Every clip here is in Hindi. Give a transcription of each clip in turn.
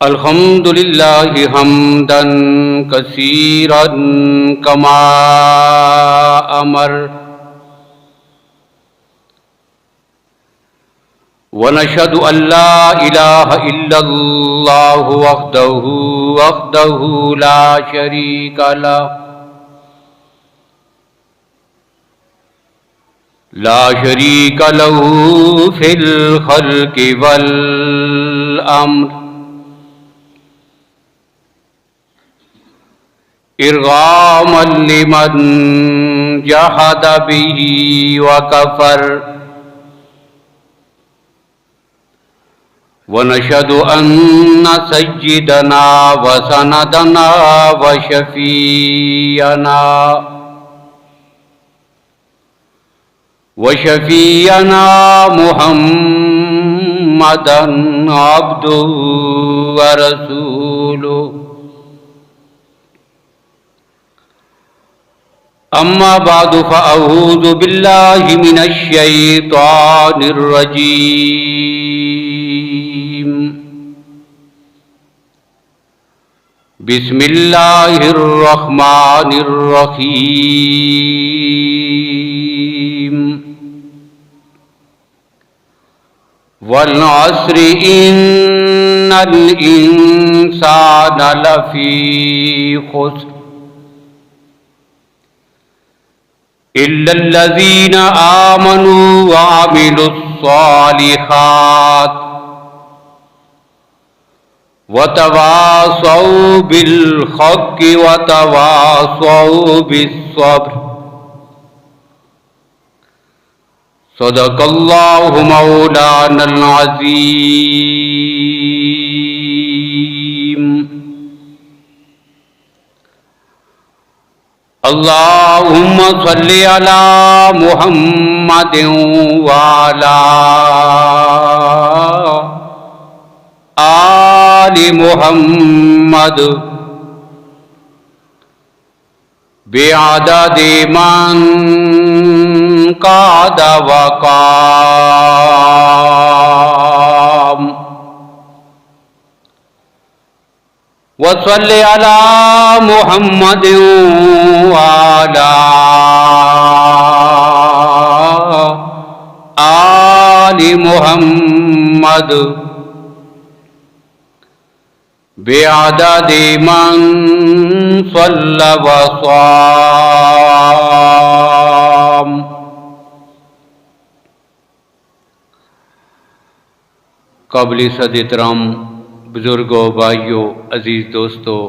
अल्हम्दुलिल्लाहि हम्दन कसीरन कमा अमर व नशहदु अल्ला इलाहा इल्लल्लाहु वहदहु ला शरीका लहु फिल खल्क़ि वल अम्र इरगामन लिमन जहद बिही व कफर व नशहदु अन्न सय्यिदना व सनदना व शफीअना मुहम्मदन अब्दुहु व रसूलुहु अम्मा बादु फ़अऊज़ु बिल्लाहि मिनश शैतानिर रजीम बिस्मिल्लाहिर रहमानिर रहीम वल अस्रि इन्नल इंसाना लफ़ी खुस्र इल्लल्लज़ीना आमनू व अमिलुस्सालिहात व तवासौ बिल हक़्क़ि व तवासौ बिस्सब्र सदक़ल्लाहु मौलानल अज़ीम। अल्लाहुम्मा सल्लि अला मुहम्मदिन व अला आलि मुहम्मद बिअददि मन क़ाद व क़ाम व सल्लि अला मुहम्मदिन व अला आलि मुहम्मद बिअददि मन सल्ला व साम। काबिल सद एहतराम बुजुर्गों, भाइयों, अजीज दोस्तों,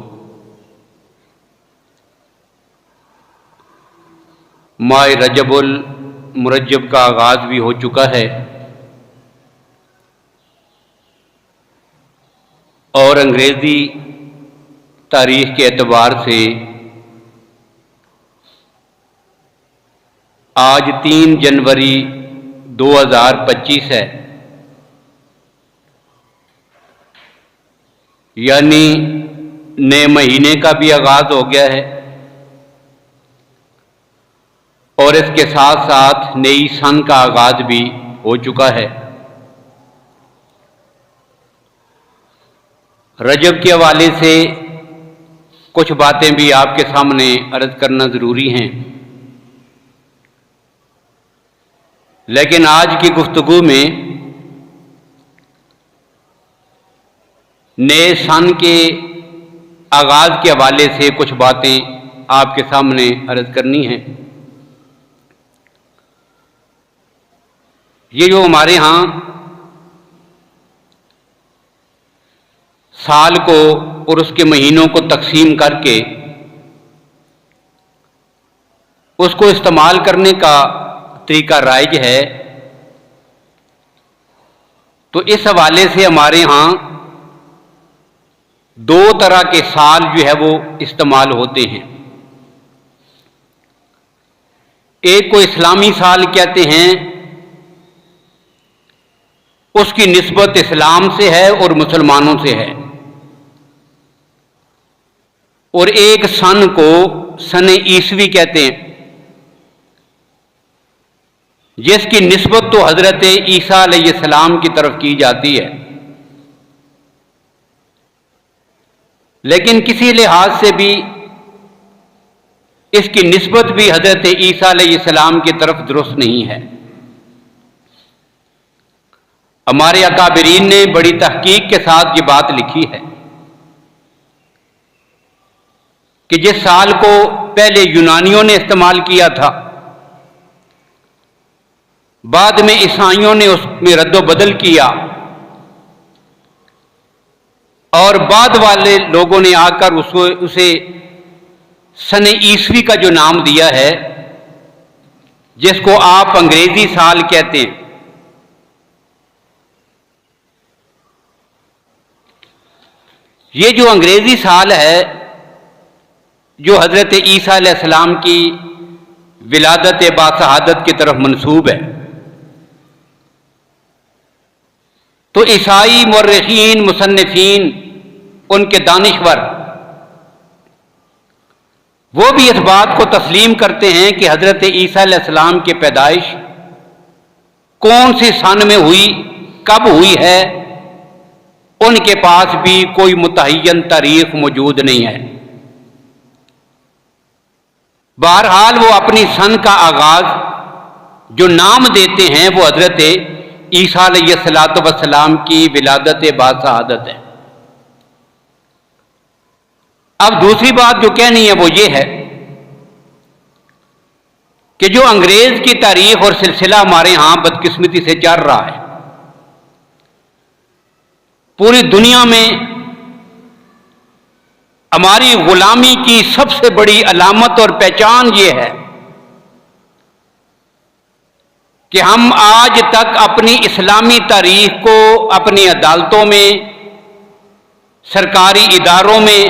माह रजबुल मुरज्जब का आगाज भी हो चुका है और अंग्रेजी तारीख के एतबार से आज 3 जनवरी 2025 है, यानी नए महीने का भी आगाज हो गया है और इसके साथ साथ नई सन का आगाज भी हो चुका है। रजब के हवाले से कुछ बातें भी आपके सामने अर्ज करना ज़रूरी हैं, लेकिन आज की गुफ्तगू में नए सन के आगाज़ के हवाले से कुछ बातें आपके सामने अर्ज करनी हैं। ये जो हमारे यहाँ साल को और उसके महीनों को तकसीम करके उसको इस्तेमाल करने का तरीका राइज है, तो इस हवाले से हमारे यहाँ 2 तरह के साल जो है वो इस्तेमाल होते हैं। एक को इस्लामी साल कहते हैं, उसकी निस्बत इस्लाम से है और मुसलमानों से है, और एक सन को सन ईसवी कहते हैं, जिसकी निस्बत तो हजरत ईसा अलैहिस्सलाम की तरफ की जाती है। लेकिन किसी लिहाज से भी इसकी निस्बत भी हजरत ईसा अलैहिस्सलाम की तरफ दुरुस्त नहीं है। हमारे अकाबरीन ने बड़ी तहकीक के साथ ये बात लिखी है कि जिस साल को पहले यूनानियों ने इस्तेमाल किया था, बाद में ईसाइयों ने उसमें रद्दोबदल किया और बाद वाले लोगों ने आकर उसे सने ईसवी का जो नाम दिया है, जिसको आप अंग्रेजी साल कहते हैं, ये जो अंग्रेजी साल है जो हजरत ईसा अलैहिस्सलाम की विलादत बाशहादत की तरफ मंसूब है, तो ईसाई मुर्रिखीन मुसन्निफीन, उनके दानिश्वर, वो भी इस बात को तस्लीम करते हैं कि हजरत ईसा अलैहिस्सलाम की पैदाइश कौन सी सन में हुई, कब हुई है, उनके पास भी कोई मुतय्यन तारीख मौजूद नहीं है। बहरहाल वो अपनी सन का आगाज जो नाम देते हैं वो हजरत ईसा अलैहिस्सलातु वस्सलाम की विलादत बाशहादत है। अब दूसरी बात जो कहनी है वो ये है कि जो अंग्रेज की तारीख और सिलसिला हमारे यहां बदकिस्मती से चल रहा है, पूरी दुनिया में हमारी गुलामी की सबसे बड़ी अलामत और पहचान ये है कि हम आज तक अपनी इस्लामी तारीख को अपनी अदालतों में, सरकारी इदारों में,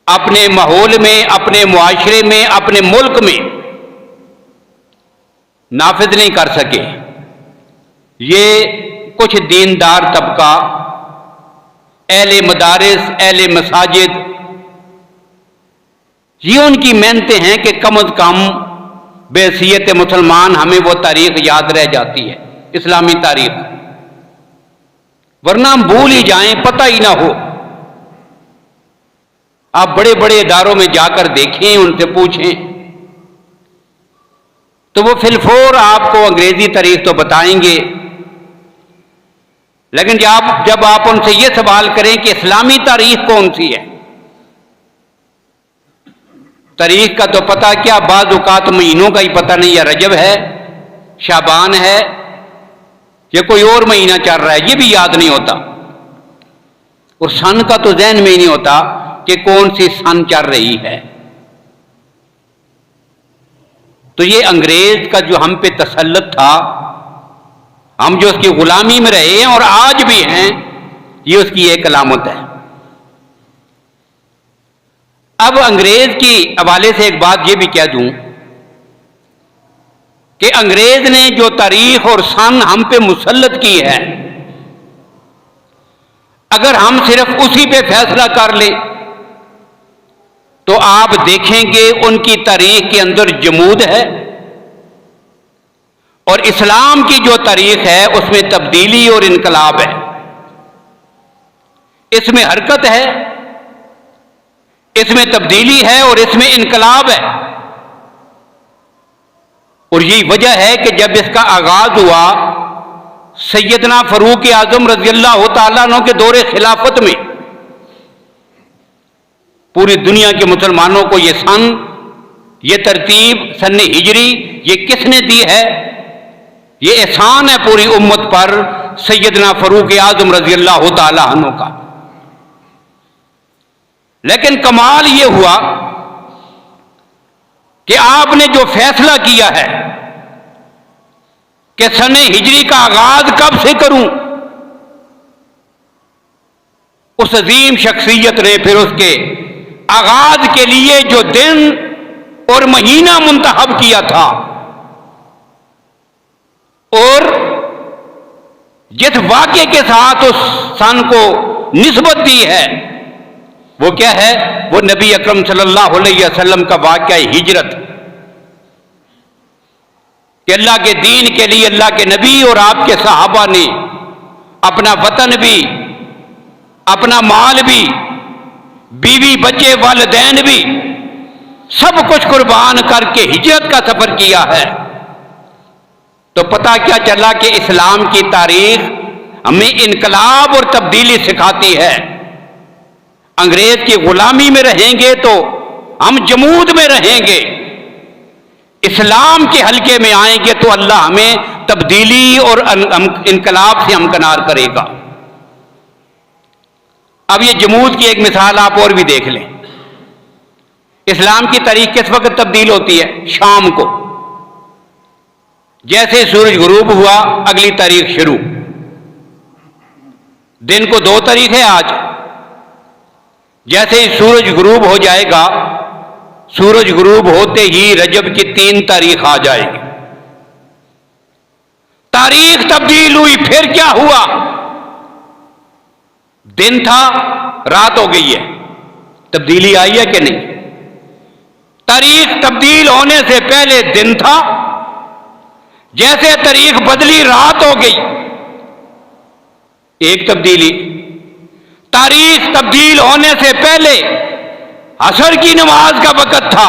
अपने माहौल में, अपने मुआशरे में, अपने मुल्क में नाफिज नहीं कर सके। ये कुछ दीनदार तबका, अहले मदारिस, अहले मसाजिद, ये उनकी मेहनतें हैं कि कम अज कम बेहसियत मुसलमान हमें वो तारीख याद रह जाती है, इस्लामी तारीख, वरना हम भूल ही जाएं, पता ही ना हो। आप बड़े बड़े इदारों में जाकर देखें, उनसे पूछें तो वो फिलफोर आपको अंग्रेजी तारीख तो बताएंगे, लेकिन जब आप उनसे ये सवाल करें कि इस्लामी तारीख कौन सी है, तारीख का तो पता क्या, बाज़ औक़ात महीनों का ही पता नहीं, या रजब है, शाबान है, या कोई और महीना चल रहा है, ये भी याद नहीं होता। और सन का तो ज़हन में ही नहीं होता कि कौन सी सन चल रही है। तो ये अंग्रेज का जो हम पे तसल्लुत था, हम जो उसकी गुलामी में रहे हैं और आज भी हैं, ये उसकी एक अलामत है। अब अंग्रेज की हवाले से एक बात ये भी कह दूं कि अंग्रेज ने जो तारीख और सन हम पे मुसल्लत की है, अगर हम सिर्फ उसी पे फैसला कर लें तो आप देखेंगे उनकी तारीख के अंदर जमूद है, और इस्लाम की जो तारीख है उसमें तब्दीली और इनकलाब है, इसमें हरकत है, इसमें तब्दीली है और इसमें इनकलाब है। और यही वजह है कि जब इसका आगाज हुआ सैयदना फरूक आजम रज़ियल्लाहु ताला अन्हु के दौरे खिलाफत में, पूरी दुनिया के मुसलमानों को ये सन, ये तरतीब सन हिजरी ये किसने दी है? ये एहसान है पूरी उम्मत पर सैयदना फरूक आजम रज़ियल्लाहु ताला अन्हु का। लेकिन कमाल ये हुआ कि आपने जो फैसला किया है कि सन हिजरी का आगाज कब से करूं, उस अजीम शख्सियत ने फिर उसके आगाज के लिए जो दिन और महीना मुंतखब किया था और जिस वाक़े के साथ उस सन को निस्बत दी है वो क्या है? वो नबी अकरम सल्लल्लाहु अलैहि वसल्लम का वाक़या हिजरत, कि अल्लाह के दीन के लिए अल्लाह के नबी और आपके सहाबा ने अपना वतन भी, अपना माल भी बीवी बच्चे वालिदैन भी सब कुछ कुर्बान करके हिजरत का सफर किया है। तो पता क्या चला कि इस्लाम की तारीख हमें इनकलाब और तब्दीली सिखाती है। अंग्रेज की गुलामी में रहेंगे तो हम जमूद में रहेंगे, इस्लाम के हल्के में आएंगे तो अल्लाह हमें तब्दीली और इनकलाब से हमकनार करेगा। अब ये जमूद की एक मिसाल आप और भी देख लें। इस्लाम की तारीख किस वक्त तब्दील होती है? शाम को। जैसे सूरज गुरूब हुआ अगली तारीख शुरू। दिन को 2 तारीख है आज। जैसे ही सूरज गुरूब हो जाएगा, सूरज गुरूब होते ही रजब की 3 तारीख आ जाएगी। तारीख तब्दील हुई, फिर क्या हुआ? दिन था, रात हो गई है। तब्दीली आई है कि नहीं? तारीख तब्दील होने से पहले दिन था, जैसे तारीख बदली रात हो गई, एक तब्दीली। तारीख तब्दील होने से पहले असर की नमाज का वक़्त था,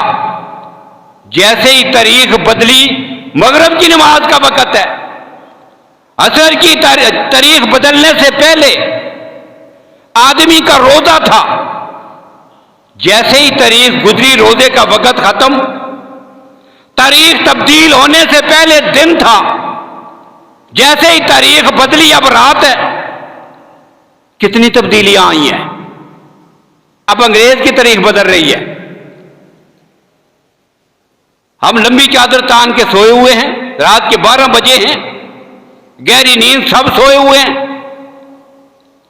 जैसे ही तारीख बदली मगरिब की नमाज का वक़्त है। असर की तारीख बदलने से पहले आदमी का रोजा था, जैसे ही तारीख गुजरी रोजे का वक़्त खत्म। तारीख तब्दील होने से पहले दिन था, जैसे ही तारीख बदली अब रात है। कितनी तब्दीलियां आई हैं। अब अंग्रेज की तारीख बदल रही है। हम लंबी चादर तान के सोए हुए हैं, रात के 12 बजे हैं, गहरी नींद सब सोए हुए हैं,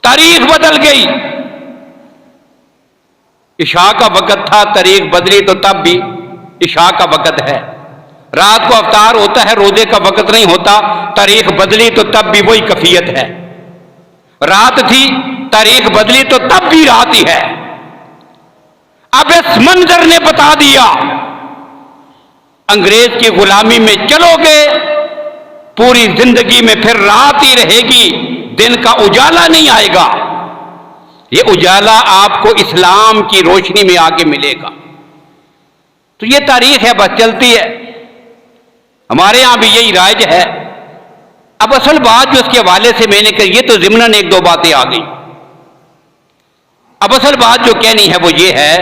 तारीख बदल गई। इशा का वक़्त था, तारीख बदली तो तब भी इशा का वक़्त है। रात को अफ्तार होता है, रोजे का वक़्त नहीं होता। तारीख बदली तो तब भी वही कैफियत है। रात थी, तारीख बदली तो तब भी रात ही है। अब इस मंजर ने बता दिया, अंग्रेज की गुलामी में चलोगे, पूरी जिंदगी में फिर रात ही रहेगी, दिन का उजाला नहीं आएगा। ये उजाला आपको इस्लाम की रोशनी में आके मिलेगा। तो ये तारीख है, बस चलती है। हमारे यहां भी यही राज है। अब असल बात जो उसके हवाले से मैंने कही, ये तो ज़िम्नन 1-2 बातें आ गई। अब असल बात जो कहनी है वो ये है,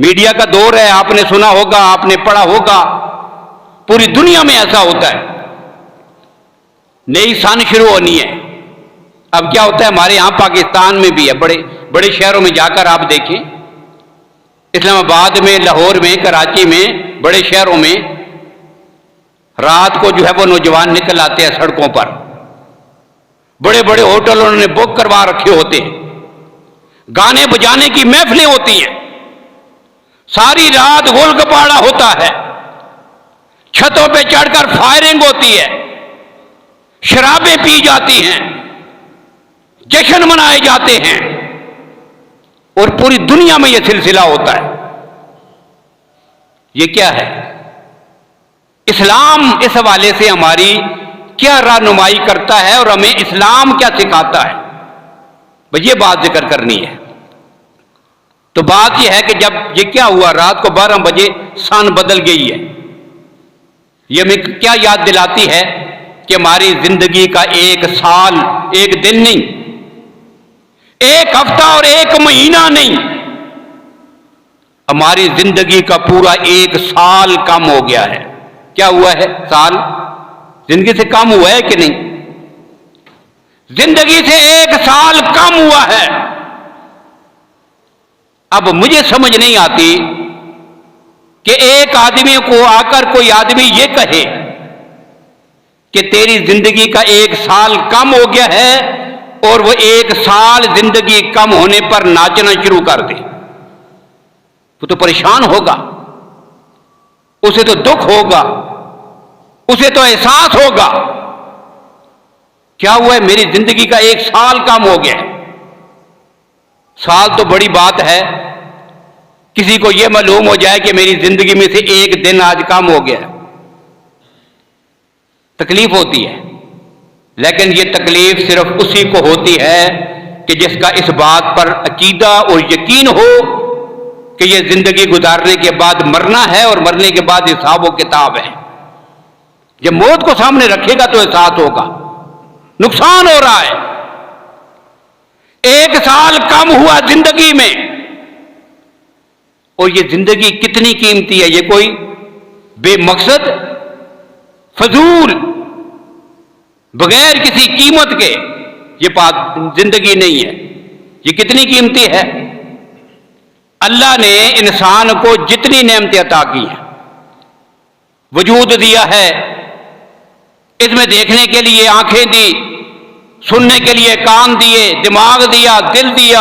मीडिया का दौर है, आपने सुना होगा, आपने पढ़ा होगा, पूरी दुनिया में ऐसा होता है। नई सन शुरू होनी है। अब क्या होता है, हमारे यहां पाकिस्तान में भी है, बड़े बड़े शहरों में जाकर आप देखें, इस्लामाबाद में, लाहौर में, कराची में, बड़े शहरों में रात को जो है वो नौजवान निकल आते हैं सड़कों पर। बड़े बड़े होटल उन्होंने बुक करवा रखे होते हैं, गाने बजाने की महफिलें होती हैं, सारी रात गोलगप्पा होता है, छतों पे चढ़कर फायरिंग होती है, शराबें पी जाती हैं, जश्न मनाए जाते हैं, और पूरी दुनिया में यह सिलसिला होता है। यह क्या है? इस्लाम इस हवाले से हमारी क्या रहनुमाई करता है और हमें इस्लाम क्या सिखाता है, बस ये बात जिक्र करनी है। तो बात यह है कि जब ये क्या हुआ, रात को 12 बजे सन बदल गई है। ये हमें क्या याद दिलाती है कि हमारी जिंदगी का 1 साल, 1 दिन नहीं, 1 हफ्ता और 1 महीना नहीं, हमारी जिंदगी का पूरा 1 साल कम हो गया है। क्या हुआ है? साल जिंदगी से कम हुआ है कि नहीं? जिंदगी से 1 साल कम हुआ है। अब मुझे समझ नहीं आती कि एक आदमी को आकर कोई आदमी ये कहे कि तेरी जिंदगी का 1 साल कम हो गया है, और वो 1 साल जिंदगी कम होने पर नाचना शुरू कर दे, वो तो परेशान होगा, उसे तो दुख होगा, उसे तो एहसास होगा, क्या हुआ है, मेरी जिंदगी का 1 साल कम हो गया। साल तो बड़ी बात है, किसी को यह मालूम हो जाए कि मेरी जिंदगी में से 1 दिन आज कम हो गया, तकलीफ होती है। लेकिन यह तकलीफ सिर्फ उसी को होती है कि जिसका इस बात पर अकीदा और यकीन हो कि यह जिंदगी गुजारने के बाद मरना है और मरने के बाद हिसाब व किताब है। जब मौत को सामने रखेगा तो एहसास होगा नुकसान हो रहा है। 1 साल कम हुआ जिंदगी में, और ये जिंदगी कितनी कीमती है। ये कोई बेमकसद फजूल बगैर किसी कीमत के ये बात जिंदगी नहीं है। ये कितनी कीमती है। अल्लाह ने इंसान को जितनी नेमतें अता की हैं, वजूद दिया है, इसमें देखने के लिए आंखें दी, सुनने के लिए कान दिए, दिमाग दिया, दिल दिया,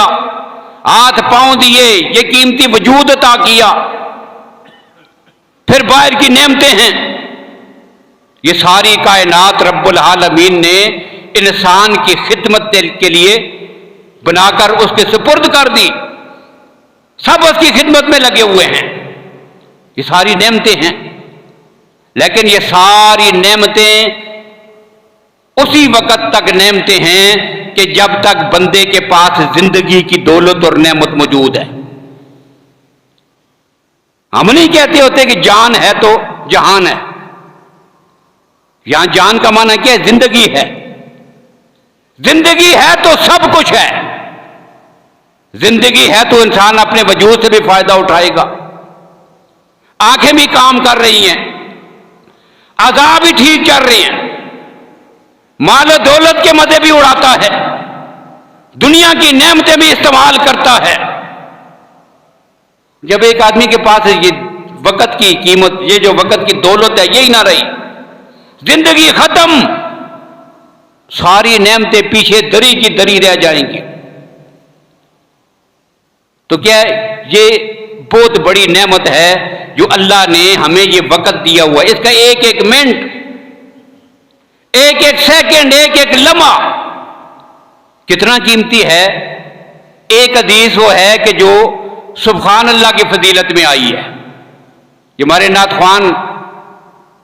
हाथ पांव दिए, ये कीमती वजूद अता किया। फिर बाहर की नेमतें हैं। ये सारी कायनात रब्बुल आलमीन ने इंसान की खिदमत के लिए बनाकर उसके सुपुर्द कर दी। सब उसकी खिदमत में लगे हुए हैं। ये सारी नेमतें हैं, लेकिन ये सारी नेमतें उसी वक्त तक नेमतें हैं कि जब तक बंदे के पास जिंदगी की दौलत और नेमत मौजूद है। हम नहीं कहते होते कि जान है तो जहान है। यहां जान का माना क्या है? जिंदगी है। जिंदगी है तो सब कुछ है। जिंदगी है तो इंसान अपने वजूद से भी फायदा उठाएगा। आंखें भी काम कर रही हैं, अज़ा भी ठीक चल रही हैं, माल दौलत के मजे भी उड़ाता है, दुनिया की नेमतें भी इस्तेमाल करता है। जब एक आदमी के पास ये वक्त की कीमत, ये जो वक्त की दौलत है, यही ना रही, जिंदगी खत्म, सारी नेमतें पीछे दरी की दरी रह जाएंगी। तो क्या ये बहुत बड़ी नेमत है जो अल्लाह ने हमें ये वक्त दिया हुआ है। इसका एक एक मिनट, एक एक सेकंड, एक एक लम्हा कितना कीमती है। एक हदीस वो है कि जो सुभान अल्लाह की फजीलत में आई है। ये हमारे नात ख्वान,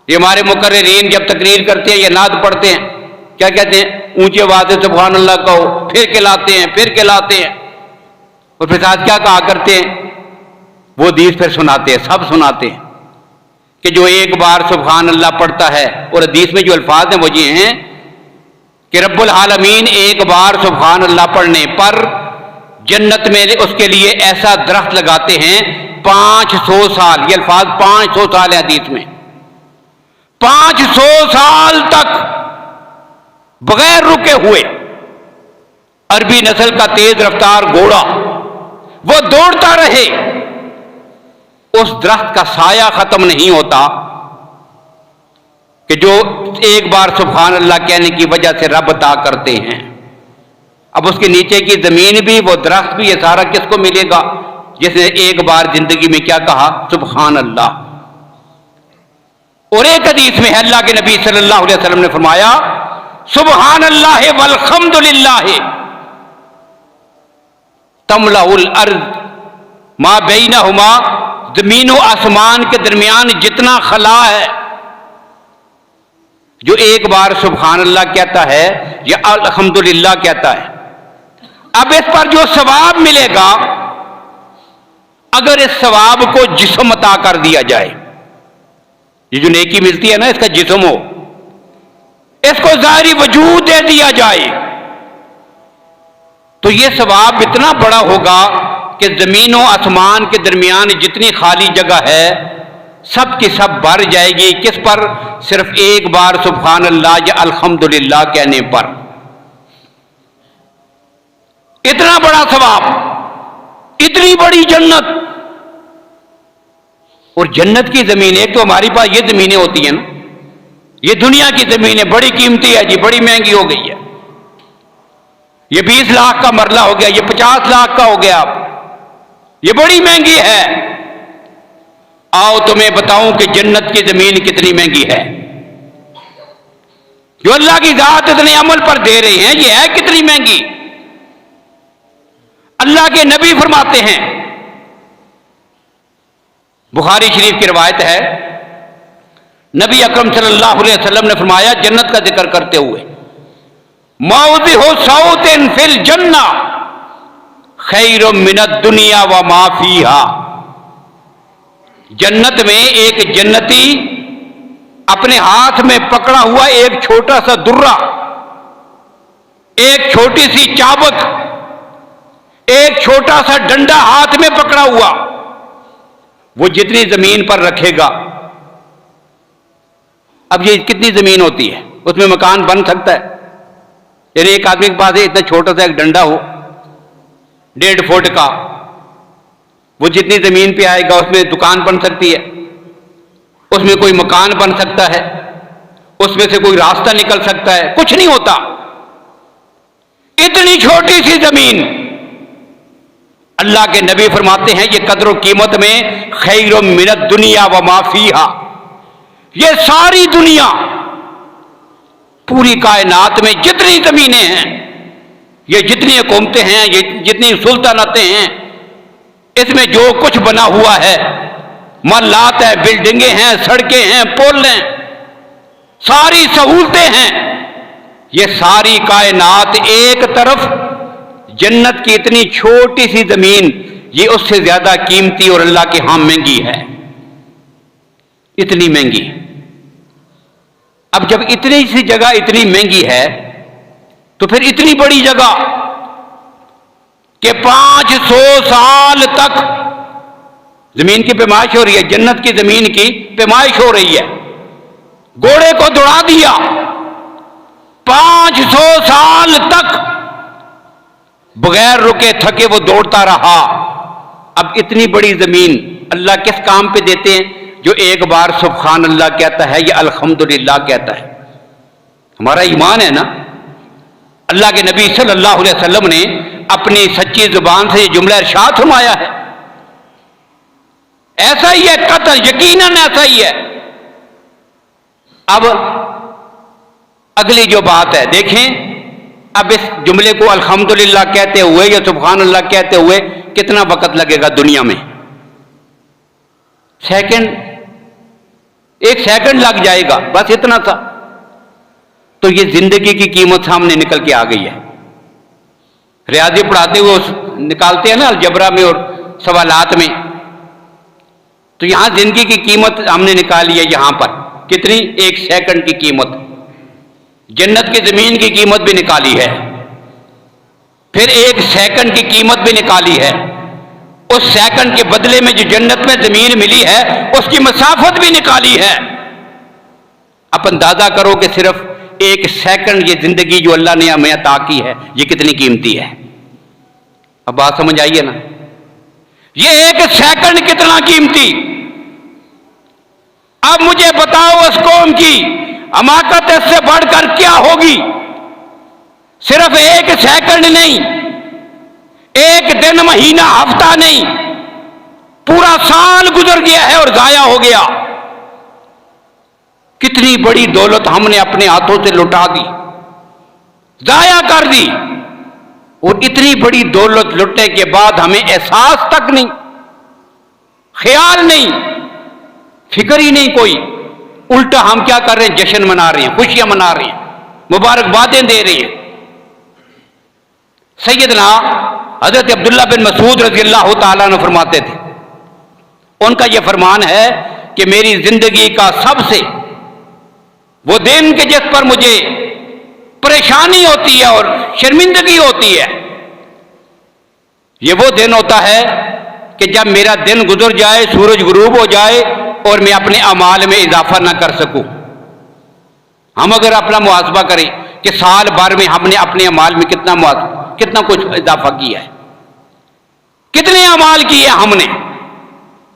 ये हमारे मुकर्रिरीन जब तकरीर करते हैं या नात पढ़ते हैं, क्या कहते हैं? ऊंचे आवाज से सुभान अल्लाह कहो, फिर कहलाते हैं, फिर कहलाते हैं, और फिर साथ क्या कहा करते हैं? वो हदीस फिर सुनाते हैं, सब सुनाते हैं कि जो एक बार सुभान अल्लाह पढ़ता है, और हदीस में जो अल्फाज हैं वो ये हैं कि रब्बुल आलमीन एक बार सुभान अल्लाह पढ़ने पर जन्नत में उसके लिए ऐसा दरख्त लगाते हैं 500 साल। ये अल्फाज 500 साल है हदीस में। 500 साल तक बगैर रुके हुए अरबी नस्ल का तेज रफ्तार घोड़ा वो दौड़ता रहे, उस दरख्त का साया खत्म नहीं होता कि जो एक बार सुभान अल्लाह कहने की वजह से रब अता करते हैं। अब उसके नीचे की जमीन भी, वो दरख्त भी, ये सारा किसको मिलेगा? जिसने एक बार जिंदगी में क्या कहा? सुभान अल्लाह। और एक हदीस में अल्लाह के नबी सल्लल्लाहु अलैहि वसल्लम ने फरमाया, सुभान अल्लाह वल्हम्दुलिल्लाह तमलाउल अर्द मा बैनहुमा, जमीन और आसमान के दरमियान जितना खला है, जो एक बार सुभान अल्लाह कहता है या अल्हम्दुलिल्लाह कहता है, अब इस पर जो सवाब मिलेगा, अगर इस सवाब को जिस्म अता कर दिया जाए, ये जो नेकी मिलती है ना, इसका जिस्म हो, इसको ज़ाहिरी वजूद दे दिया जाए, तो ये सवाब इतना बड़ा होगा कि जमीन और आसमान के दरमियान जितनी खाली जगह है सब की सब भर जाएगी। किस पर? सिर्फ एक बार सुभान अल्लाह या अल्हम्दुलिल्लाह कहने पर। इतना बड़ा सवाब, इतनी बड़ी जन्नत। और जन्नत की जमीन, एक तो हमारे पास ये जमीनें होती हैं ना, ये दुनिया की जमीनें बड़ी कीमती है जी, बड़ी महंगी हो गई है। ये 20 लाख का मरला हो गया, ये 50 लाख का हो गया, आप ये बड़ी महंगी है। आओ तुम्हें बताऊं कि जन्नत की जमीन कितनी महंगी है, जो अल्लाह की जात इतने अमल पर दे रहे हैं, ये है कितनी महंगी। अल्लाह के नबी फरमाते हैं, बुखारी शरीफ की रवायत है, नबी अकरम सल्लल्लाहु अलैहि वसल्लम ने फरमाया, जन्नत का जिक्र करते हुए, मौज़िहु सौतिन फिल जन्नह, खैरुम मिनद दुनिया व मा फीहा। जन्नत में एक जन्नती अपने हाथ में पकड़ा हुआ एक छोटा सा दुर्रा, एक छोटी सी चाबक, एक छोटा सा डंडा हाथ में पकड़ा हुआ, वो जितनी जमीन पर रखेगा, अब ये कितनी जमीन होती है, उसमें मकान बन सकता है? यानी एक आदमी के पास इतना छोटा सा एक डंडा हो 1.5 फुट का, वो जितनी जमीन पे आएगा उसमें दुकान बन सकती है, उसमें कोई मकान बन सकता है, उसमें से कोई रास्ता निकल सकता है? कुछ नहीं होता। इतनी छोटी सी जमीन, अल्लाह के नबी फरमाते हैं ये कदर कीमत में खैरुम मिनद दुनिया व मा फीहा। ये सारी दुनिया, पूरी कायनात में जितनी जमीनें हैं, ये जितनी हुकूमतें हैं, ये जितनी सुल्तानतें हैं, इसमें जो कुछ बना हुआ है, महल्लात है, बिल्डिंगें हैं, सड़कें हैं, पुल हैं, सारी सहूलतें हैं, ये सारी कायनात एक तरफ, जन्नत की इतनी छोटी सी जमीन ये उससे ज्यादा कीमती और अल्लाह के यहां महंगी है, इतनी महंगी। अब जब इतनी सी जगह इतनी महंगी है तो फिर इतनी बड़ी जगह कि 500 साल तक जमीन की पैमाइश हो रही है, जन्नत की जमीन की पैमाइश हो रही है। घोड़े को दौड़ा दिया, 500 साल तक बगैर रुके थके वो दौड़ता रहा। अब इतनी बड़ी जमीन अल्लाह किस काम पे देते हैं? जो एक बार सुब्हान अल्लाह कहता है या अल्हम्दुलिल्लाह कहता है। हमारा ईमान है ना। अल्लाह के नबी सल्लल्लाहु अलैहि वसल्लम ने अपनी सच्ची जुबान से ये जुमला इरशाद फरमाया है। ऐसा ही है, कतल यकीनन ऐसा ही है। अब अगली जो बात है देखें, अब इस जुमले को अल्हम्दुलिल्लाह कहते हुए या सुब्हान अल्लाह कहते हुए कितना वक्त लगेगा दुनिया में? सेकंड, 1 सेकंड लग जाएगा, बस इतना सा। तो ये जिंदगी की कीमत सामने निकल के आ गई है। रियाजी पढ़ाते हुए निकालते हैं ना अलजबरा में और सवालात में, तो यहां जिंदगी की कीमत हमने निकाली है। यहां पर कितनी? 1 सेकंड की कीमत। जन्नत की जमीन की कीमत भी निकाली है, फिर 1 सेकंड की कीमत भी निकाली है। उस सेकंड के बदले में जो जन्नत में जमीन मिली है उसकी मसाफत भी निकाली है। आप अंदाजा करो कि सिर्फ 1 सेकंड ये जिंदगी जो अल्लाह ने हमें अता की है ये कितनी कीमती है। अब बात समझ आइए ना, ये 1 सेकंड कितना कीमती। अब मुझे बताओ उस कौम की हमाकत इससे बढ़कर क्या होगी। सिर्फ 1 सेकंड नहीं, 1 दिन, महीना, हफ्ता नहीं, पूरा साल गुजर गया है और जाया हो गया। कितनी बड़ी दौलत हमने अपने हाथों से लुटा दी, जाया कर दी। और इतनी बड़ी दौलत लुटने के बाद हमें एहसास तक नहीं, ख्याल नहीं, फिक्र ही नहीं कोई। उल्टा हम क्या कर रहे हैं? जश्न मना रहे हैं, खुशियां मना रहे हैं, मुबारकबादें दे रहे हैं। सैयदना हजरत अब्दुल्ला बिन मसूद रज़ी अल्लाह तआला अन्हु फरमाते थे, उनका यह फरमान है कि मेरी जिंदगी का सबसे वो दिन के जिस पर मुझे परेशानी होती है और शर्मिंदगी होती है, ये वो दिन होता है कि जब मेरा दिन गुजर जाए, सूरज गुरूब हो जाए और मैं अपने अमाल में इजाफा ना कर सकूं। हम अगर अपना मुहासबा करें कि साल भर में हमने अपने अमाल में कितना कुछ इजाफा किया है, कितने अमाल किए हमने,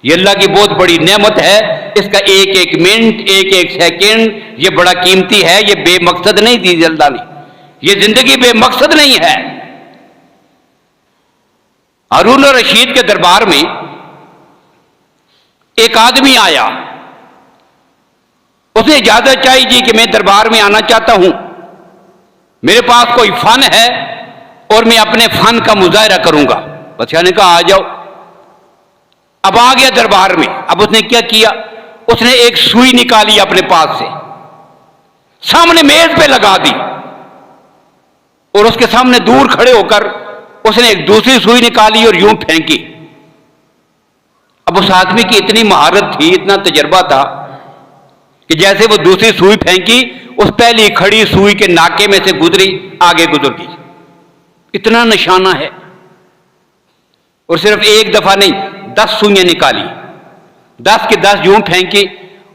ये अल्लाह की बहुत बड़ी नेमत है। इसका 1-1 मिनट, 1-1 सेकंड ये बड़ा कीमती है। ये बेमकसद नहीं दी अल्लाह ने, ये जिंदगी बेमकसद नहीं है। हारून रशीद के दरबार में एक आदमी आया, उसने इजाजत चाहिए जी कि मैं दरबार में आना चाहता हूं, मेरे पास कोई फन है और मैं अपने फन का मुजाहरा करूंगा। बादशाह ने कहा आ जाओ। अब आ गया दरबार में। अब उसने क्या किया? उसने एक सुई निकाली अपने पास से, सामने मेज पे लगा दी और उसके सामने दूर खड़े होकर उसने एक दूसरी सुई निकाली और यूं फेंकी। अब उस आदमी की इतनी महारत थी, इतना तजर्बा था कि जैसे वो दूसरी सुई फेंकी, उस पहली खड़ी सुई के नाके में से गुजरी, आगे गुजर गई। इतना निशाना है। और सिर्फ एक दफा नहीं, 10 सुइयां निकाली, 10 की 10 यूं फेंकी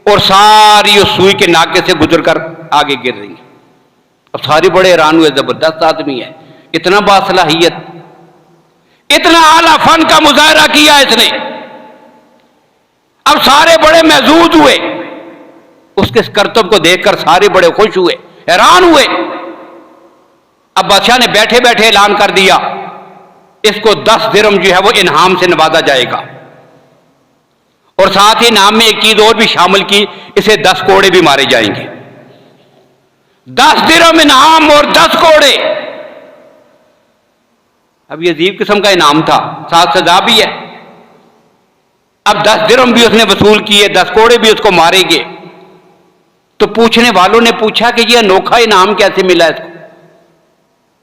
और सारी उस सुई के नाके से गुजरकर आगे गिर रही। अब सारे बड़े हैरान हुए, जबरदस्त आदमी है, इतना बासलाहियत, इतना आला फन का मुजाहरा किया इसने। अब सारे बड़े महजूज हुए, उसके करतब को देखकर सारे बड़े खुश हुए, हैरान हुए। अब बादशाह ने बैठे बैठे ऐलान कर दिया, इसको 10 दिरहम जो है वो इनाम से नवाजा जाएगा। और साथ ही इनाम में एक चीज और भी शामिल की, इसे 10 कोड़े भी मारे जाएंगे। 10 दिरहम इनाम और 10 कोड़े। अब ये अजीब किस्म का इनाम था, साथ सजा भी है। अब 10 दिरहम भी उसने वसूल किए, 10 कोड़े भी उसको मारे गए। तो पूछने वालों ने पूछा कि ये अनोखा इनाम कैसे मिला इसको?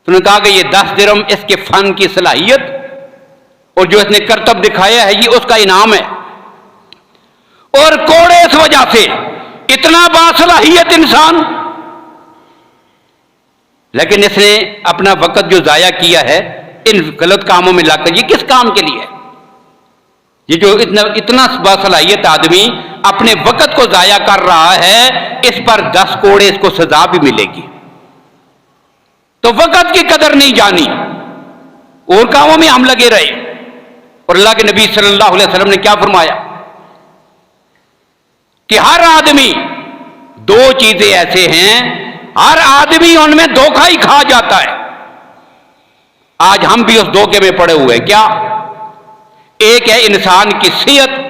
तो उन्होंने कहा कि ये 10 दिरहम इसके फन की सलाहियत और जो इसने करतब दिखाया है, ये उसका इनाम है। और कोड़े इस वजह से, इतना बासलाहियत इंसान, लेकिन इसने अपना वक्त जो जाया किया है इन गलत कामों में लाकर, ये किस काम के लिए है? ये जो इतना बासलाहियत आदमी अपने वक्त को जाया कर रहा है, इस पर 10 कोड़े इसको सजा भी मिलेगी। तो वक्त की कदर नहीं जानी, और कामों में हम लगे रहे। और अल्लाह के नबी सल्लल्लाहु अलैहि वसल्लम ने क्या फरमाया कि हर आदमी, 2 चीजें ऐसे हैं, हर आदमी उनमें धोखा ही खा जाता है। आज हम भी उस धोखे में पड़े हुए हैं। क्या? एक है इंसान की सेहत,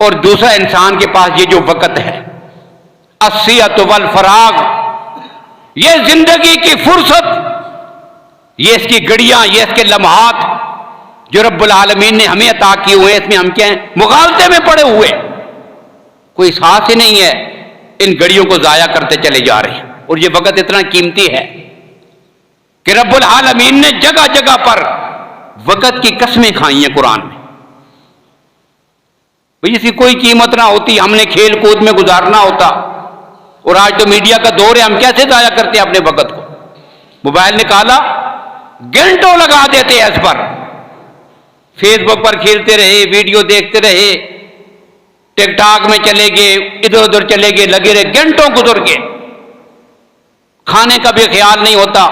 और दूसरा इंसान के पास ये जो वक्त है, अस्सियत वल फराग, ये जिंदगी की फुर्सत, ये इसकी घड़ियां, ये इसके लम्हात जो रब्बुल आलमीन ने हमें अता किए हुए, इसमें हम क्या हैं? मुगालते में पड़े हुए, कोई साहस ही नहीं है, इन घड़ियों को जाया करते चले जा रहे हैं। और ये वक्त इतना कीमती है कि रब्बुल आलमीन ने जगह जगह पर वक्त की कसमें खाई हैं कुरान में। भाई इसकी कोई कीमत ना होती, हमने खेल कूद में गुजारना होता। और आज तो मीडिया का दौर है, हम कैसे जाया करते हैं अपने वक्त को? मोबाइल निकाला, घंटों लगा देते हैं इस पर, फेसबुक पर खेलते रहे, वीडियो देखते रहे, टिकटॉक में चले गए, इधर उधर चले गए, लगे रहे, घंटों गुजर गए। खाने का भी ख्याल नहीं होता,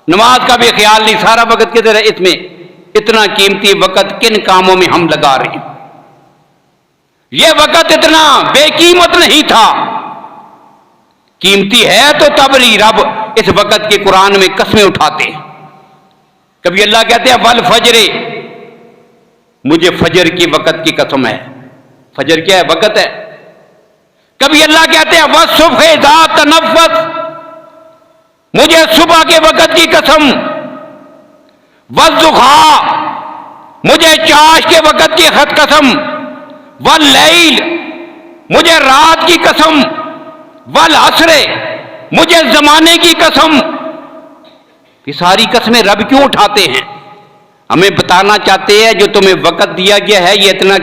नमाज का भी ख्याल नहीं, सारा वक्त किधर है इसमें। इतना कीमती वक्त किन कामों में हम लगा रहे हैं? यह वक्त इतना बेकीमत नहीं था, कीमती है तो तब नहीं रब इस वक्त के कुरान में कसमें उठाते हैं। कभी अल्लाह कहते हैं वल फजरे, मुझे फजर की वक्त की कसम है। फजर क्या है? वक्त है। कभी अल्लाह कहते हैं वह सुबह ज़ात तनफ़्फ़स, मुझे सुबह के वक्त की कसम। वज़्ज़ुहा, मुझे चाश के वक्त की खत कसम। वल लैल, मुझे रात की कसम। वल असरे, मुझे जमाने की कसम। ये सारी कसमें रब क्यों उठाते हैं? हमें बताना चाहते हैं जो तुम्हें वक्त दिया गया है ये इतना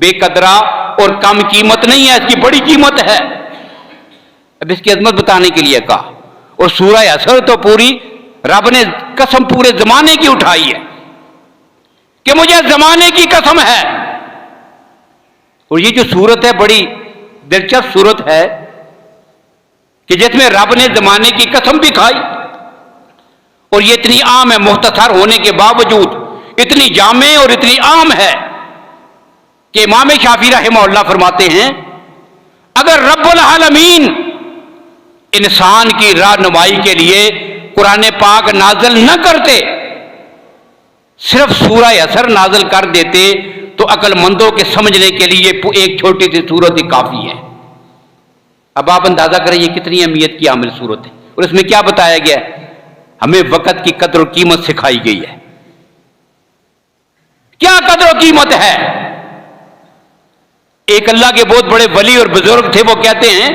बेकदरा और कम कीमत नहीं है, इसकी बड़ी कीमत है। अब इसकी अजमत बताने के लिए कहा। और सूरह असर तो पूरी रब ने कसम पूरे जमाने की उठाई है कि मुझे जमाने की कसम है। और ये जो सूरत है बड़ी दिलचस्प सूरत है कि जिसमें रब ने जमाने की कसम भी खाई। और ये इतनी आम है, मुख्तसर होने के बावजूद इतनी जामे और इतनी आम है कि इमाम शाफी रहमहुल्लाह फरमाते हैं, अगर रब्बुल आलमीन इंसान की रहनुमाई के लिए कुरान पाक नाज़िल न करते, सिर्फ सूरह असर नाज़िल कर देते, तो अक्लमंदों के समझने के लिए एक छोटी सी सूरत ही काफी है। अब आप अंदाजा करें ये कितनी अहमियत की हामिल सूरत है। और इसमें क्या बताया गया है? हमें वक्त की कदर और कीमत सिखाई गई है। क्या कदर और कीमत है? एक अल्लाह के बहुत बड़े वली और बुजुर्ग थे, वो कहते हैं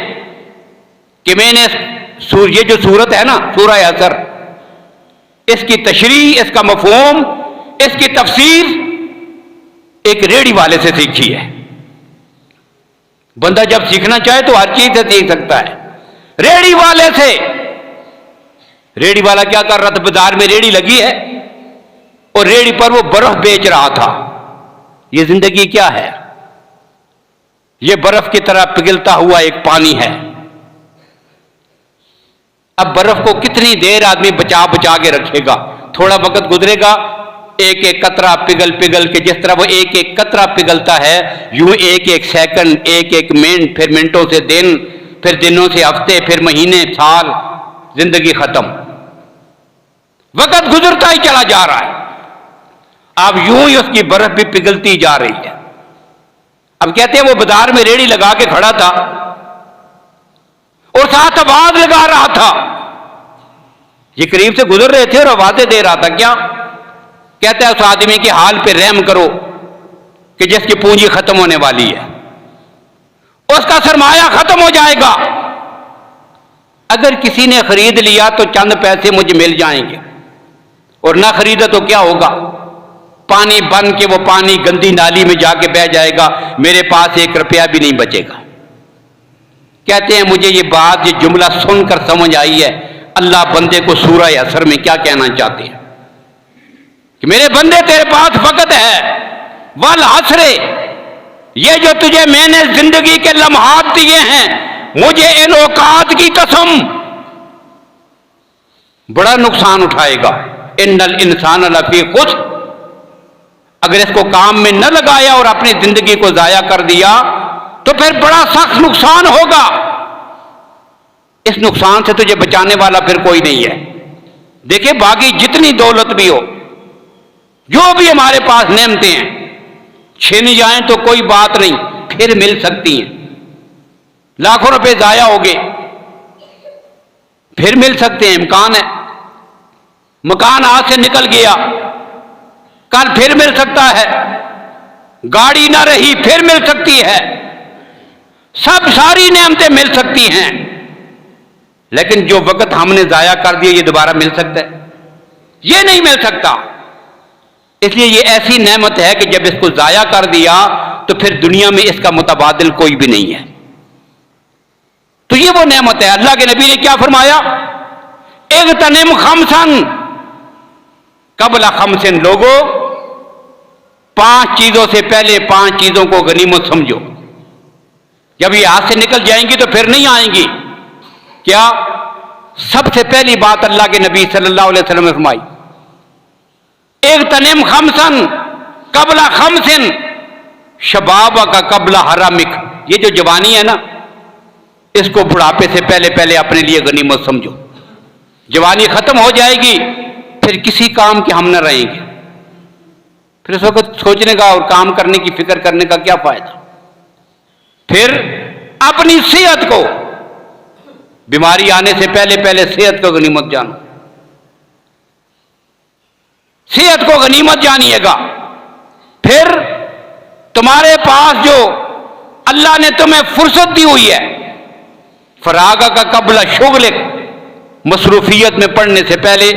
कि मैंने ये जो सूरत है ना सूरह असर, इसकी तशरीह, इसका मफहूम, इसकी तफसीर एक रेडी वाले से सीखी है। बंदा जब सीखना चाहे तो हर चीज से सीख सकता है, रेडी वाले से। रेडी वाला क्या कर रहा था? बाजार में रेडी लगी है और रेडी पर वो बर्फ बेच रहा था। ये जिंदगी क्या है? ये बर्फ की तरह पिघलता हुआ एक पानी है। अब बर्फ को कितनी देर आदमी बचा बचा के रखेगा? थोड़ा वक्त गुजरेगा, एक एक कतरा पिघल पिघल के, जिस तरह वो एक एक कतरा पिघलता है, यूं एक एक सेकंड, एक एक मिनट, फिर मिनटों से दिन, फिर दिनों से हफ्ते, फिर महीने, साल, जिंदगी खत्म। वक्त गुजरता ही चला जा रहा है। अब यूं ही उसकी बर्फ भी पिघलती जा रही है। अब कहते हैं वो बाजार में रेड़ी लगा के खड़ा था और साथ आवाज लगा रहा था। ये करीब से गुजर रहे थे और आवाजें दे रहा था। क्या कहता है? उस आदमी के हाल पे रहम करो कि जिसकी पूंजी खत्म होने वाली है, उसका सरमाया खत्म हो जाएगा। अगर किसी ने खरीद लिया तो चंद पैसे मुझे मिल जाएंगे, और ना खरीदा तो क्या होगा? पानी बन के वो पानी गंदी नाली में जाके बह जाएगा, मेरे पास 1 रुपया भी नहीं बचेगा। कहते हैं मुझे ये बात, ये जुमला सुनकर समझ आई है अल्लाह बंदे को सूरह असर में क्या कहना चाहते हैं कि मेरे बंदे तेरे पास वक्त है, वल हसरे, ये जो तुझे मैंने जिंदगी के लम्हात दिए हैं, मुझे इन औकात की कसम, बड़ा नुकसान उठाएगा। इन्नल इंसान लफी खुस्र, अगर इसको काम में न लगाया और अपनी जिंदगी को जाया कर दिया तो फिर बड़ा सख्त नुकसान होगा। इस नुकसान से तुझे बचाने वाला फिर कोई नहीं है। देखिए, बाकी जितनी दौलत भी हो, जो भी हमारे पास नेमतें हैं, छिन जाएं तो कोई बात नहीं, फिर मिल सकती हैं। लाखों रुपए जाया हो गए, फिर मिल सकते हैं, इम्कान है। मकान हाथ से निकल गया, कल फिर मिल सकता है। गाड़ी ना रही, फिर मिल सकती है। सब सारी नेमतें मिल सकती हैं, लेकिन जो वक्त हमने जाया कर दिया, ये दोबारा मिल सकता है? ये नहीं मिल सकता। इसलिए ये ऐसी नेमत है कि जब इसको जाया कर दिया तो फिर दुनिया में इसका मुतबादिल कोई भी नहीं है। तो ये वो नेमत है। अल्लाह के नबी ने क्या फरमाया? इग़्तनिम खमसन कबला खमसिन, लोगों 5 चीजों से पहले 5 चीजों को गनीमत समझो। जब ये हाथ से निकल जाएंगी तो फिर नहीं आएंगी। क्या? सबसे पहली बात अल्लाह के नबी सल्लल्लाहु अलैहि वसल्लम ने फरमाई, इग़्तनिम खमसन कबला खमसिन शबाब का कबला हरामिक। ये जो जवानी है ना, इसको बुढ़ापे से पहले पहले अपने लिए गनीमत समझो। जवानी खत्म हो जाएगी, फिर किसी काम के हम न रहेंगे। फिर उस वक्त सोचने का और काम करने की फिक्र करने का क्या फायदा? फिर अपनी सेहत को, बीमारी आने से पहले पहले सेहत को गनीमत जानो। सेहत को गनीमत जानिएगा। फिर तुम्हारे पास जो अल्लाह ने तुम्हें फुर्सत दी हुई है, फरागा का कबला शुगलिक, मसरूफियत में पढ़ने से पहले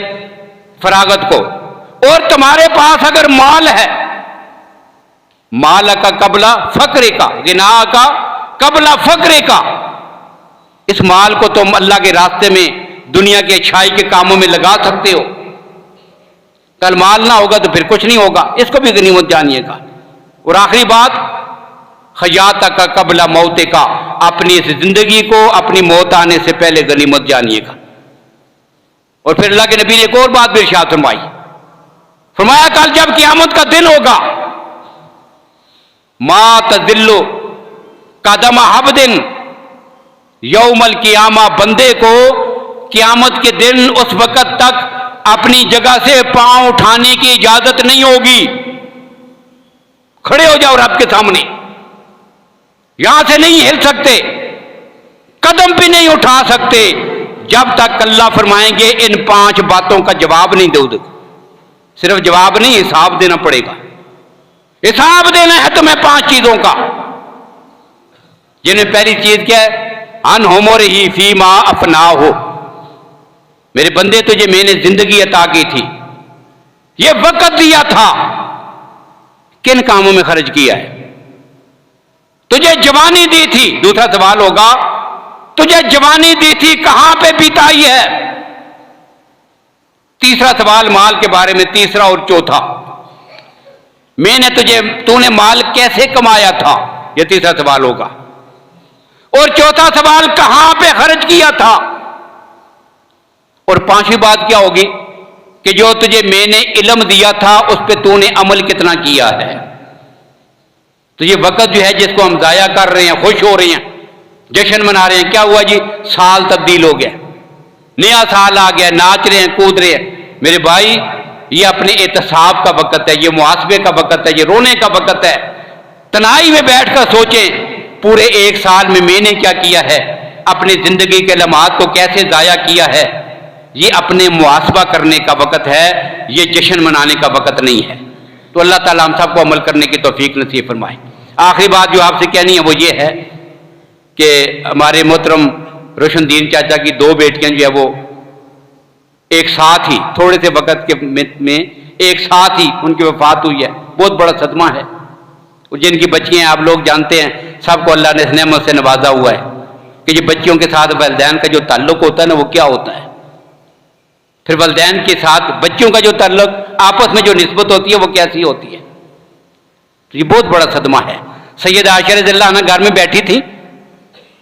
फरागत को। और तुम्हारे पास अगर माल है, माल का कबला फक्रे का, गिना का कबला फक्रे का, इस माल को तुम अल्लाह के रास्ते में दुनिया की अच्छाई के कामों में लगा सकते हो। कल माल ना होगा तो फिर कुछ नहीं होगा, इसको भी गनीमत जानिएगा। और आखिरी बात, खयात का कबला मौत का, अपनी इस जिंदगी को अपनी मौत आने से पहले गनीमत जानिएगा। और फिर अल्लाह के नबी ने एक और बात भी इरशाद फरमाई, फरमाया कल जब क़यामत का दिन होगा, मा तज़िल्लु कदम अब्दिन यौमल क़ियामा, बंदे को क़यामत के दिन उस वक़्त तक अपनी जगह से पांव उठाने की इजाजत नहीं होगी। खड़े हो जाओ रब के सामने, यहां से नहीं हिल सकते, कदम भी नहीं उठा सकते जब तक अल्लाह फरमाएंगे इन 5 बातों का जवाब नहीं दोगे। सिर्फ जवाब नहीं, हिसाब देना पड़ेगा। हिसाब देना है तुम्हें 5 चीजों का, जिनमें पहली चीज क्या है? अन होमो रही फीमा अपना हो, मेरे बंदे तुझे मैंने जिंदगी अता की थी, ये वक्त दिया था, किन कामों में खर्च किया है? तुझे जवानी दी थी। दूसरा सवाल होगा, तुझे जवानी दी थी, कहां पे बिताई है? तीसरा सवाल माल के बारे में, तीसरा और चौथा, तूने माल कैसे कमाया था? यह तीसरा सवाल होगा। और चौथा सवाल, कहां पे खर्च किया था? और पांचवी बात क्या होगी कि जो तुझे मैंने इल्म दिया था उस पर तूने अमल कितना किया है? तो ये वक्त जो है जिसको हम जाया कर रहे हैं, खुश हो रहे हैं, जश्न मना रहे हैं, क्या हुआ जी? साल तब्दील हो गया, नया साल आ गया, नाच रहे हैं, कूद रहे हैं। मेरे भाई, ये अपने एहतसाब का वक्त है, ये मुहासबे का वक्त है, ये रोने का वक्त है। तनाई में बैठकर सोचें पूरे एक साल में मैंने क्या किया है, अपनी जिंदगी के लम्हात को कैसे जाया किया है। ये अपने मुहासबा करने का वक्त है, ये जश्न मनाने का वक्त नहीं है। तो अल्लाह ताला हम सबको अमल करने की तौफीक नसीब फरमाए। आखिरी बात जो आपसे कहनी है वो ये है कि हमारे मोहतरम रोशनदीन चाचा की दो बेटियां जो है वो एक साथ ही थोड़े से वक्त के में एक साथ ही उनकी वफात हुई है। बहुत बड़ा सदमा है। जिनकी बच्चियां आप लोग जानते हैं, सबको अल्लाह ने इस नेमत से नवाजा हुआ है कि ये बच्चियों के साथ वैलिदैन का जो ताल्लुक होता है ना, वो क्या होता है। फिर वैलिदैन के साथ बच्चियों का जो ताल्लुक, आपस में जो निस्बत होती है, वो कैसी होती है। तो ये बहुत बड़ा सदमा है। सैयदा आयशा रज़ियल्लाहु अन्हा घर में बैठी थी,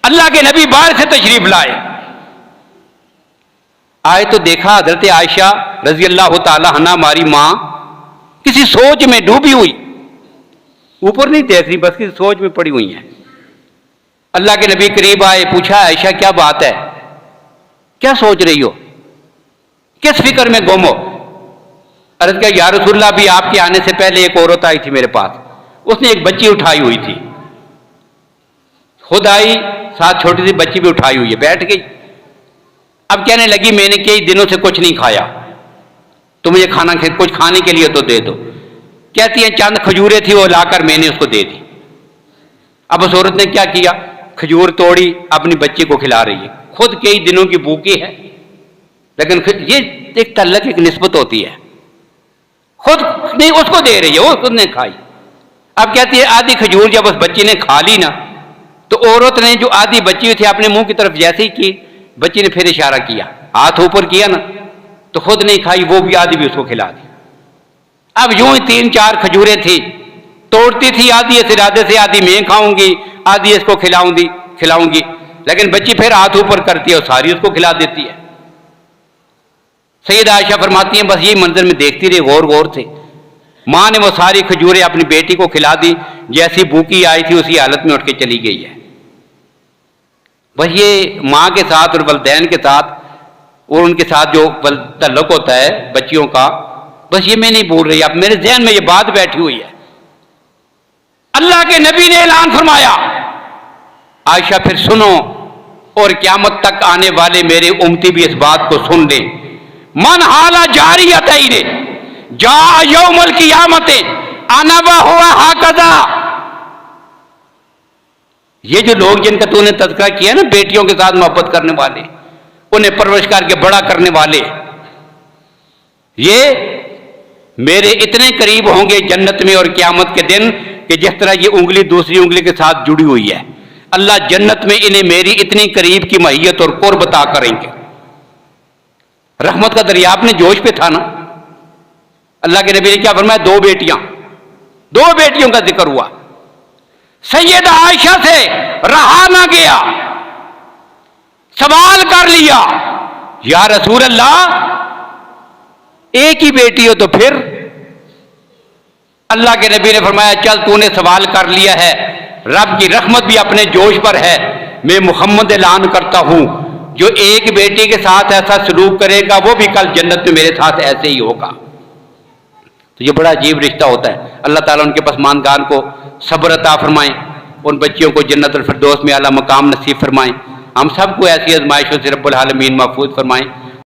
अल्लाह के नबी बाहर से तशरीफ लाए, आए तो देखा हजरत आयशा रज़ियल्लाहु ताला अन्हा हमारी मां किसी सोच में डूबी हुई, ऊपर नहीं देख रही, बस किसी सोच में पड़ी हुई है। अल्लाह के नबी करीब आए, पूछा आयशा क्या बात है, क्या सोच रही हो, किस फिक्र में गुम हो। अर्ज़ किया या रसूलल्लाह, भी आपके आने से पहले एक औरत आई थी मेरे पास, उसने एक बच्ची उठाई हुई थी, खुद आई, साथ छोटी सी बच्ची भी उठाई हुई है, बैठ गई। अब कहने लगी मैंने कई दिनों से कुछ नहीं खाया, तो मुझे कुछ खाने के लिए तो दे दो। कहती है चंद खजूरें थी, वो लाकर मैंने उसको दे दी। अब उस औरत ने क्या किया, खजूर तोड़ी, अपनी बच्ची को खिला रही है, खुद कई दिनों की भूखी है। लेकिन ये एक तल्लक, एक निस्बत होती है, खुद नहीं उसको दे रही है, वो खुद ने खाई। अब कहती है आधी खजूर जब उस बच्ची ने खा ली ना, तो औरत ने जो आधी बची हुई थी अपने मुंह की तरफ जैसे ही की, बच्ची ने फिर इशारा किया, हाथ ऊपर किया ना, तो खुद नहीं खाई, वो भी आधी भी उसको खिला दी। अब यूं ही 3-4 खजूरें थी, तोड़ती थी आधी इस इरादे से, आधी मैं खाऊंगी, आधी इसको खिलाऊंगी, लेकिन बच्ची फिर हाथ ऊपर करती है और सारी उसको खिला देती है। सैयदा आयशा फरमाती हैं बस यही मंजर में देखती रही गौर गौर से। मां ने वो सारी खजूरें अपनी बेटी को खिला दी, जैसी भूखी आई थी उसी हालत में उठ के चली गई है। बस ये मां के साथ और वलदैन के साथ और उनके साथ जो तल्लुक होता है बच्चियों का, बस ये मैं नहीं बोल रही, अब मेरे जहन में ये बात बैठी हुई है। अल्लाह के नबी ने ऐलान फरमाया, आयशा फिर सुनो और क़यामत तक आने वाले मेरे उम्मती भी इस बात को सुन लें, मन हाला जारियत रे जा यौमल क़ियामत आना व हुआ हाकज़ा। ये जो लोग जिनका तूने तज़किरा किया ना, बेटियों के साथ मोहब्बत करने वाले, उन्हें परवरिश करके बड़ा करने वाले, ये मेरे इतने करीब होंगे जन्नत में और क़यामत के दिन कि जिस तरह ये उंगली दूसरी उंगली के साथ जुड़ी हुई है। अल्लाह जन्नत में इन्हें मेरी इतनी करीब की महियत और कुर्ब अता करेंगे। रहमत का दरिया अपने जोश पे था ना। अल्लाह के नबी ने क्या फरमाया, दो बेटियों का जिक्र हुआ। सैयदा आयशा से रहा ना गया, सवाल कर लिया, या रसूल अल्लाह एक ही बेटी हो तो फिर? अल्लाह के नबी ने फरमाया चल तूने सवाल कर लिया है, रब की रहमत भी अपने जोश पर है। मैं मुहम्मद ऐलान करता हूं जो एक बेटी के साथ ऐसा सलूक करेगा वो भी कल जन्नत में मेरे साथ ऐसे ही होगा। तो ये बड़ा अजीब रिश्ता होता है। अल्लाह ताला उनके पसमानदान को सब्र अता फरमाएं, उन बच्चियों को जन्नतुल फिरदौस में आला मकाम नसीब फरमाएं। हम सबको ऐसी आजमाइशों से रब्बुल आलमीन महफूज फरमाएं।